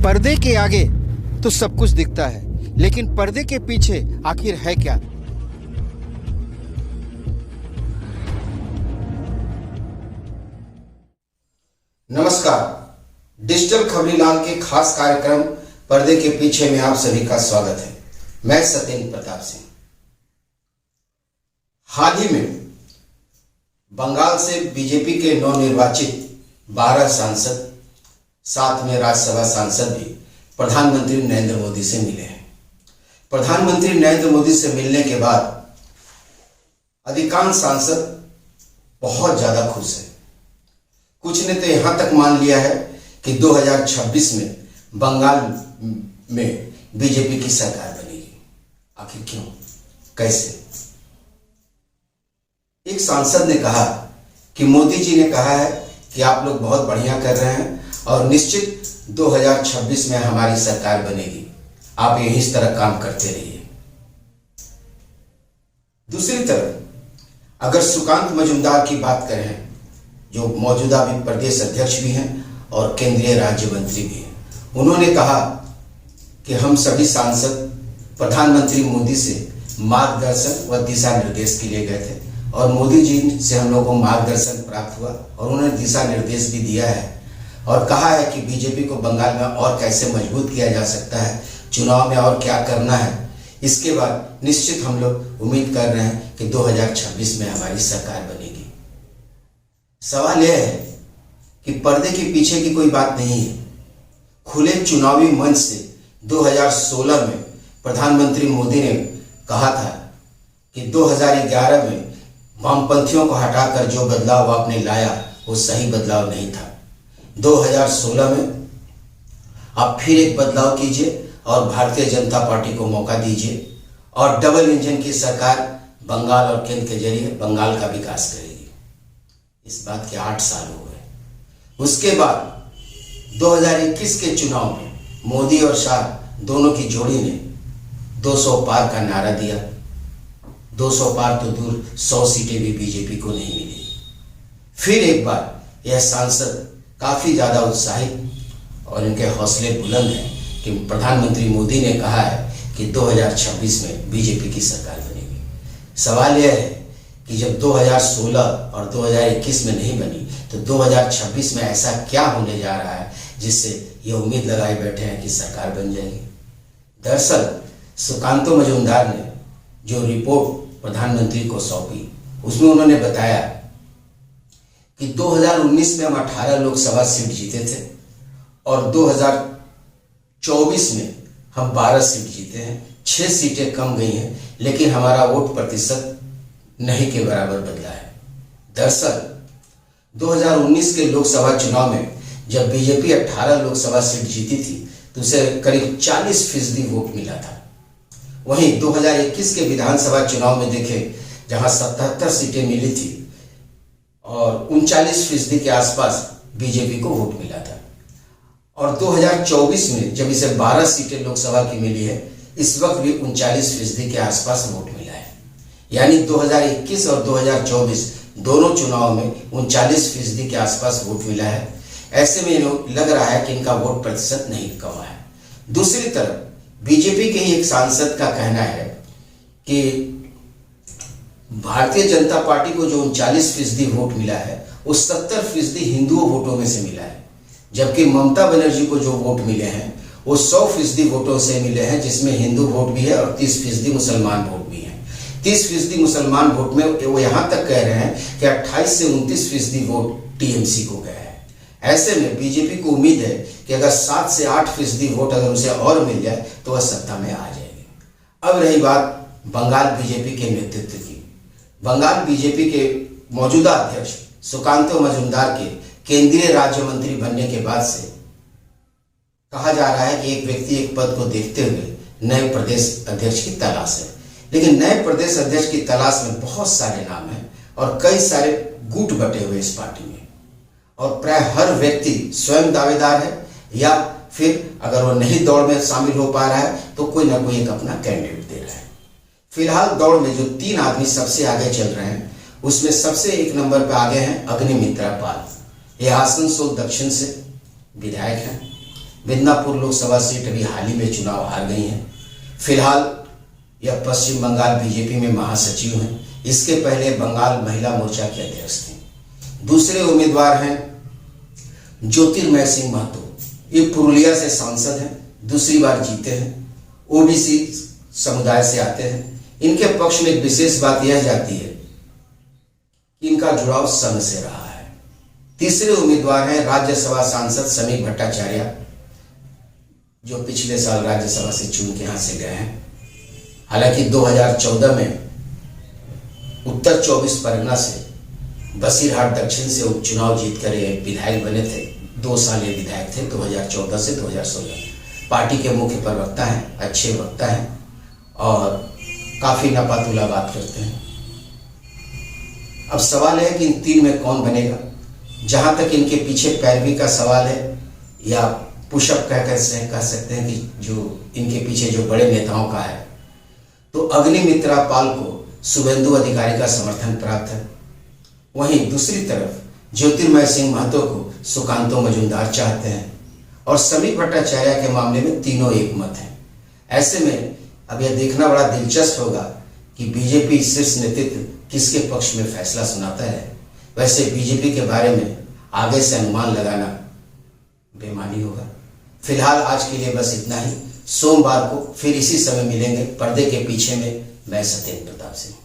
पर्दे के आगे तो सब कुछ दिखता है, लेकिन पर्दे के पीछे आखिर है क्या? नमस्कार, डिजिटल खबरीलाल के खास कार्यक्रम पर्दे के पीछे में आप सभी का स्वागत है। मैं सत्येंद्र प्रताप सिंह। हाल ही में बंगाल से बीजेपी के नवनिर्वाचित 12 सांसद, साथ में राज्यसभा सांसद भी प्रधानमंत्री नरेंद्र मोदी से मिले हैं। प्रधानमंत्री नरेंद्र मोदी से मिलने के बाद अधिकांश सांसद बहुत ज्यादा खुश हैं। कुछ ने तो यहां तक मान लिया है कि 2026 में बंगाल में बीजेपी की सरकार बनेगी। आखिर क्यों, कैसे? एक सांसद ने कहा कि मोदी जी ने कहा है कि आप लोग बहुत बढ़िया कर रहे हैं और निश्चित 2026 में हमारी सरकार बनेगी, आप यही इस तरह काम करते रहिए। दूसरी तरफ अगर सुकांत मजूमदार की बात करें, जो मौजूदा भी प्रदेश अध्यक्ष भी हैं और केंद्रीय राज्य मंत्री भी हैं, उन्होंने कहा कि हम सभी सांसद प्रधानमंत्री मोदी से मार्गदर्शन व दिशा निर्देश के लिए गए थे और मोदी जी से हम लोगों को मार्गदर्शन प्राप्त हुआ और उन्होंने दिशा निर्देश भी दिया है और कहा है कि बीजेपी को बंगाल में और कैसे मजबूत किया जा सकता है, चुनाव में और क्या करना है। इसके बाद निश्चित हम लोग उम्मीद कर रहे हैं कि 2026 में हमारी सरकार बनेगी। सवाल यह है कि पर्दे के पीछे की कोई बात नहीं है। खुले चुनावी मंच से 2016 में प्रधानमंत्री मोदी ने कहा था कि 2011 में वामपंथियों को हटाकर जो बदलाव आपने लाया वो सही बदलाव नहीं था। 2016 में आप फिर एक बदलाव कीजिए और भारतीय जनता पार्टी को मौका दीजिए और डबल इंजन की सरकार बंगाल और केंद्र के जरिए बंगाल का विकास करेगी। इस बात के 8 साल हो गए। उसके बाद 2021 के चुनाव में मोदी और शाह दोनों की जोड़ी ने 200 पार का नारा दिया। 200 पार तो दूर 100 सीटें भी बीजेपी को नहीं मिली। फिर एक बार यह सांसद काफी ज्यादा उत्साहित और इनके हौसले बुलंद हैं कि प्रधानमंत्री मोदी ने कहा है कि 2026 में बीजेपी की सरकार बनेगी। सवाल यह है कि जब 2016 और 2021 में नहीं बनी तो 2026 में ऐसा क्या होने जा रहा है जिससे ये उम्मीद लगाए बैठे हैं कि सरकार बन जाएगी। दरअसल सुकांतो मजूमदार ने जो रिपोर्ट प्रधानमंत्री को सौंपी उसमें उन्होंने बताया कि 2019 में हम 18 लोकसभा सीट जीते थे और 2024 में हम 12 सीट जीते हैं। 6 सीटें कम गई हैं, लेकिन हमारा वोट प्रतिशत नहीं के बराबर बदला है। दरअसल 2019 के लोकसभा चुनाव में जब बीजेपी 18 लोकसभा सीट जीती थी तो उसे करीब 40% वोट मिला था। वहीं 2021 के विधानसभा चुनाव में देखें, जहां 77 सीटें मिली थी और 39% के आसपास बीजेपी को वोट मिला था। और 2024 में जब इसे 12 सीटें लोकसभा की मिली है, इस वक्त भी 39% के आसपास वोट मिला है। यानी 2021 और 2024 दोनों चुनाव में 39% के आसपास वोट मिला है। ऐसे में लग रहा है कि इनका वोट प्रतिशत नहीं कमा है। दूसरी तरफ बीजेपी के ही एक सांसद का कहना है कि भारतीय जनता पार्टी को जो 39% वोट मिला है वो 70% हिंदुओं वोटों में से मिला है, जबकि ममता बनर्जी को जो वोट मिले हैं वो 100% वोटों से मिले हैं, जिसमें हिंदू वोट भी है और 30% मुसलमान वोट भी है। 30% मुसलमान वोट में वो यहाँ तक कह रहे हैं कि 28 से 29% वोट टीएमसी को गया है। ऐसे में बीजेपी को उम्मीद है कि अगर 7 से 8% वोट अगर उसे और मिल जाए तो वह सत्ता में आ जाएगी। अब रही बात बंगाल बीजेपी के नेतृत्व की। बंगाल बीजेपी के मौजूदा अध्यक्ष सुकांतो मजूमदार के केंद्रीय राज्य मंत्री बनने के बाद से कहा जा रहा है कि एक व्यक्ति एक पद को देखते हुए नए प्रदेश अध्यक्ष की तलाश है। लेकिन नए प्रदेश अध्यक्ष की तलाश में बहुत सारे नाम हैं और कई सारे गुट बटे हुए इस पार्टी में, और प्राय हर व्यक्ति स्वयं दावेदार है या फिर अगर वो नहीं दौड़ में शामिल हो पा रहा है तो कोई ना कोई एक अपना कैंडिडेट दे रहा है। फिलहाल दौड़ में जो 3 आदमी सबसे आगे चल रहे हैं उसमें सबसे 1 नंबर पर आगे हैं अग्निमित्रा पाल। ये आसनसोल दक्षिण से विधायक हैं। मिदनापुर लोकसभा सीट अभी हाल ही में चुनाव हार गई हैं। फिलहाल यह पश्चिम बंगाल बीजेपी में महासचिव हैं। इसके पहले बंगाल महिला मोर्चा के अध्यक्ष थे। दूसरे उम्मीदवार हैं ज्योतिर्मय सिंह महतो। ये पुरुलिया से सांसद हैं, दूसरी बार जीते हैं, ओबीसी समुदाय से आते हैं। इनके पक्ष में एक विशेष बात यह जाती है कि इनका जुड़ाव संघ से रहा है। तीसरे उम्मीदवार हैं राज्यसभा सांसद समीक भट्टाचार्य, जो पिछले साल राज्यसभा से चुन के यहां से गए हैं। हालांकि 2014 में उत्तर 24 परगना से बसीरहाट दक्षिण से उपचुनाव जीतकर ये विधायक बने थे। 2 साल ये विधायक थे, 2014 से 2016। पार्टी के मुख्य प्रवक्ता हैं, अच्छे वक्ता हैं और काफी नपातुला बात करते हैं। अब सवाल है कि इन तीन में कौन बनेगा। जहां तक इनके पीछे पैरवी का सवाल है, या पुशअप कह सकते हैं कि जो इनके पीछे जो बड़े नेताओं का है, तो अग्निमित्रा पाल को शुभेंदु अधिकारी का समर्थन प्राप्त है। वहीं दूसरी तरफ ज्योतिर्मय सिंह महतो को सुकांतो मजूमदार चाहते हैं और समीक भट्टाचार्य के मामले में तीनों एक मत हैं। ऐसे में अब यह देखना बड़ा दिलचस्प होगा कि बीजेपी शीर्ष नेतृत्व किसके पक्ष में फैसला सुनाता है। वैसे बीजेपी के बारे में आगे से अनुमान लगाना बेमानी होगा। फिलहाल आज के लिए बस इतना ही। सोमवार को फिर इसी समय मिलेंगे पर्दे के पीछे में। मैं सत्येंद्र प्रताप सिंह।